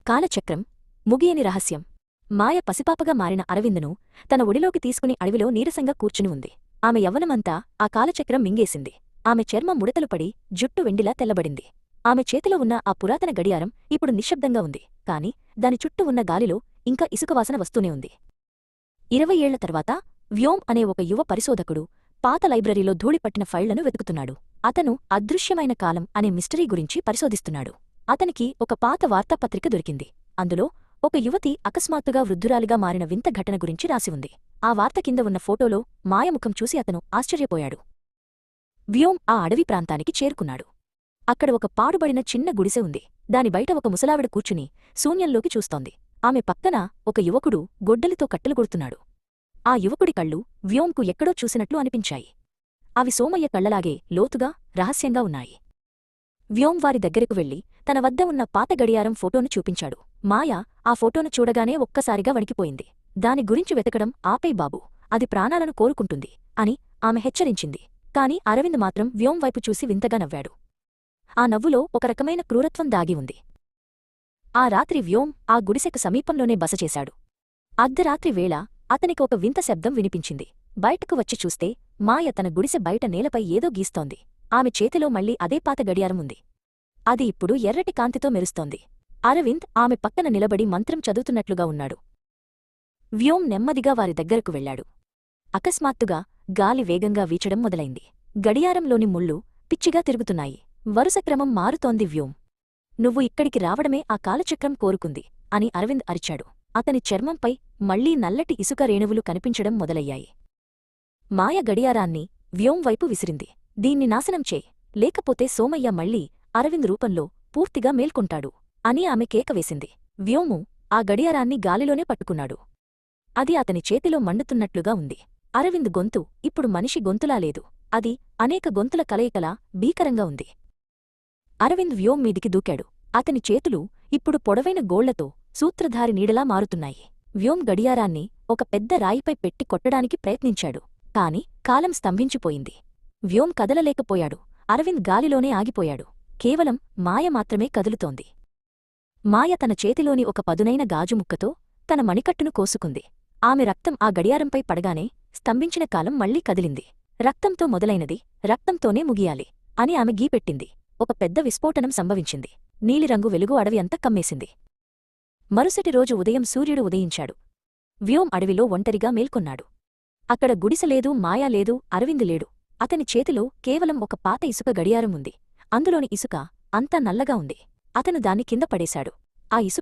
కాలచక్రం ముగియని రహస్యం. మాయ పసిపాపగా మారిన అరవిందును తన ఒడిలోకి తీసుకుని అడవిలో నీరసంగా కూర్చుని ఉంది. ఆమె యవ్వనమంతా ఆ కాలచక్రం మింగేసింది. ఆమె చర్మం ముడతలు పడి జుట్టు వెండిలా తెల్లబడింది. ఆమె చేతిలో ఉన్న ఆ పురాతన గడియారం ఇప్పుడు నిశ్శబ్దంగా ఉంది. కాని దాని చుట్టూ ఉన్న గాలిలో ఇంకా ఇసుకవాసన వస్తూనే ఉంది. 20 ఏళ్ల తర్వాత వ్యోమ్ అనే ఒక యువ పరిశోధకుడు పాత లైబ్రరీలో ధూళిపట్టిన ఫైళ్లను వెతుకుతున్నాడు. అతను అదృశ్యమైన కాలం అనే మిస్టరీ గురించి పరిశోధిస్తున్నాడు. అతనికి ఒక పాత వార్తాపత్రిక దొరికింది. అందులో ఒక యువతి అకస్మాత్తుగా వృద్ధురాలిగా మారిన వింత ఘటన గురించి రాసి ఉంది. ఆ వార్త కింద ఉన్న ఫోటోలో మాయముఖం చూసి అతను ఆశ్చర్యపోయాడు. వ్యోమ్ ఆ అడవి ప్రాంతానికి చేరుకున్నాడు. అక్కడ ఒక పాడుబడిన చిన్న గుడిసె ఉంది. దాని బయట ఒక ముసలావిడ కూర్చుని శూన్యంలోకి చూస్తోంది. ఆమె పక్కన ఒక యువకుడు గొడ్డలితో కట్టెలు కొడుతున్నాడు. ఆ యువకుడి కళ్ళు వ్యోమ్కు ఎక్కడో చూసినట్లు అనిపించాయి. అవి సోమయ్య కళ్లలాగే లోతుగా రహస్యంగా ఉన్నాయి. వ్యోమ్ వారి దగ్గరకు వెళ్లి తన వద్ద ఉన్న పాత గడియారం ఫోటోను చూపించాడు. మాయ ఆ ఫోటోను చూడగానే ఒక్కసారిగా వణికిపోయింది. దాని గురించి వెతకడం ఆపేయ్ బాబూ, అది ప్రాణాలను కోరుకుంటుంది అని ఆమె హెచ్చరించింది. కాని అరవింద్ మాత్రం వ్యోమ్ వైపు చూసి వింతగా నవ్వాడు. ఆ నవ్వులో ఒక రకమైన క్రూరత్వం దాగి ఉంది. ఆ రాత్రి వ్యోమ్ ఆ గుడిసెకు సమీపంలోనే బస చేశాడు. అర్ధరాత్రి వేళ అతనికి ఒక వింత శబ్దం వినిపించింది. బయటకు వచ్చి చూస్తే మాయ తన గుడిసె బయట నేలపై ఏదో గీస్తోంది. ఆమె చేతిలో మళ్లీ అదే పాత గడియారం ఉంది. అది ఇప్పుడు ఎర్రటి కాంతితో మెరుస్తోంది. అరవింద్ ఆమె పక్కన నిలబడి మంత్రం చదువుతున్నట్లుగా ఉన్నాడు. వ్యోమ్ నెమ్మదిగా వారి దగ్గరకు వెళ్లాడు. అకస్మాత్తుగా గాలి వేగంగా వీచడం మొదలైంది. గడియారంలోని ముళ్ళు పిచ్చిగా తిరుగుతున్నాయి. వరుసక్రమం మారుతోంది. వ్యోమ్, నువ్వు ఇక్కడికి రావడమే ఆ కాలచక్రం కోరుకుంది అని అరవింద్ అరిచాడు. అతని చర్మంపై మళ్లీ నల్లటి ఇసుక రేణువులు కనిపించడం మొదలయ్యాయి. మాయ గడియారాన్ని వ్యోమ్ వైపు విసిరింది. దీన్ని నాశనం చేయి, లేకపోతే సోమయ్య మళ్లీ అరవింద్ రూపంలో పూర్తిగా మేల్కొంటాడు అని ఆమె కేకవేసింది. వ్యోము ఆ గడియారాన్ని గాలిలోనే పట్టుకున్నాడు. అది అతని చేతిలో మండుతున్నట్లుగా ఉంది. అరవింద్ గొంతు ఇప్పుడు మనిషి గొంతులా లేదు. అది అనేక గొంతుల కలయికలా భీకరంగా ఉంది. అరవింద్ వ్యోమ్ మీదికి దూకాడు. అతని చేతులు ఇప్పుడు పొడవైన గోళ్లతో సూత్రధారి నీడలా మారుతున్నాయి. వ్యోమ్ గడియారాన్ని ఒక పెద్ద రాయిపై పెట్టి కొట్టడానికి ప్రయత్నించాడు. కాని కాలం స్తంభించిపోయింది. వ్యోమ్ కదలలేకపోయాడు. అరవింద్ గాలిలోనే ఆగిపోయాడు. కేవలం మాయ మాత్రమే కదులుతోంది. మాయ తన చేతిలోని ఒక పదునైన గాజుముక్కతో తన మణికట్టును కోసుకుంది. ఆమె రక్తం ఆ గడియారంపై పడగానే స్తంభించిన కాలం మళ్లీ కదిలింది. రక్తంతో మొదలైనది రక్తంతోనే ముగియాలి అని ఆమె గీపెట్టింది. ఒక పెద్ద విస్ఫోటనం సంభవించింది. నీలిరంగు వెలుగు అడవి అంతా కమ్మేసింది. మరుసటి రోజు ఉదయం సూర్యుడు ఉదయించాడు. వ్యోమ్ అడవిలో ఒంటరిగా మేల్కొన్నాడు. అక్కడ గుడిసెలేదు, మాయా లేదు, అరవింద్ లేడు. అతని చేతిలో కేవలం ఒక పాత ఇసుక గడియారం ఉంది. అందులోని ఇసుక అంతా నల్లగా ఉంది. అతను దాన్ని కింద పడేశాడు. ఆ ఇసుక